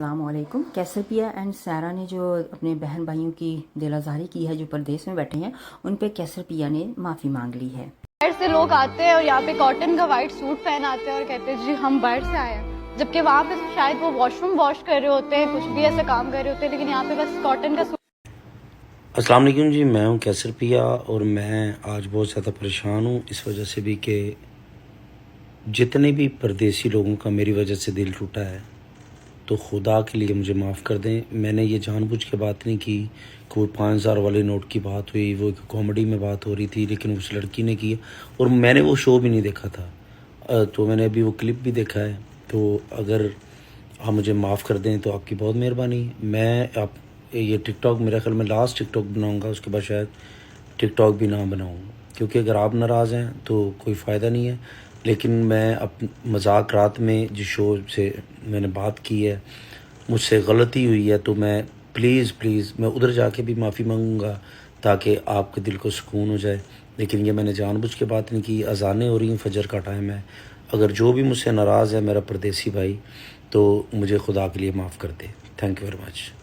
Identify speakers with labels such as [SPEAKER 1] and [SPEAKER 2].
[SPEAKER 1] السلام علیکم۔ کیسرپیا اینڈ سارا نے جو اپنے بہن بھائیوں کی دل آزاری کی ہے جو پردیس میں بیٹھے ہیں، ان پہ کیسرپیا نے معافی مانگ لی ہے۔
[SPEAKER 2] باہر سے لوگ آتے ہیں اور یہاں پہ کاٹن کا وائٹ سوٹ پہن آتے ہیں اور کہتے ہیں جی ہم باہر سے آئے ہیں، جبکہ وہاں پہ شاید وہ واش روم واش کر رہے ہوتے ہیں، کچھ بھی ایسا کام کر رہے ہوتے ہیں، لیکن یہاں پہ بس کاٹن کا سوٹ۔
[SPEAKER 3] السلام علیکم جی، میں ہوں کیسرپیا اور میں آج بہت زیادہ پریشان ہوں اس وجہ سے بھی کہ جتنے بھی پردیسی لوگوں کا میری وجہ سے دل ٹوٹا ہے تو خدا کے لیے مجھے معاف کر دیں۔ میں نے یہ جان بوجھ کے بات نہیں کی کہ وہ 5000 والے نوٹ کی بات ہوئی، وہ ایک کامیڈی میں بات ہو رہی تھی، لیکن اس لڑکی نے کی اور میں نے وہ شو بھی نہیں دیکھا تھا، تو میں نے ابھی وہ کلپ بھی دیکھا ہے۔ تو اگر آپ مجھے معاف کر دیں تو آپ کی بہت مہربانی۔ میں یہ ٹک ٹاک میرا خیال میں لاسٹ ٹک ٹاک بناؤں گا، اس کے بعد شاید ٹک ٹاک بھی نہ بناؤں، کیونکہ اگر آپ ناراض ہیں تو کوئی فائدہ نہیں ہے۔ لیکن میں مذاق رات میں جس شو سے میں نے بات کی ہے، مجھ سے غلطی ہوئی ہے، تو میں پلیز میں ادھر جا کے بھی معافی مانگوں گا تاکہ آپ کے دل کو سکون ہو جائے۔ لیکن یہ میں نے جان بوجھ کے بات نہیں کی۔ اذانیں ہو رہی ہیں، فجر کا ٹائم ہے۔ اگر جو بھی مجھ سے ناراض ہے میرا پردیسی بھائی، تو مجھے خدا کے لیے معاف کر دے۔ Thank you very much.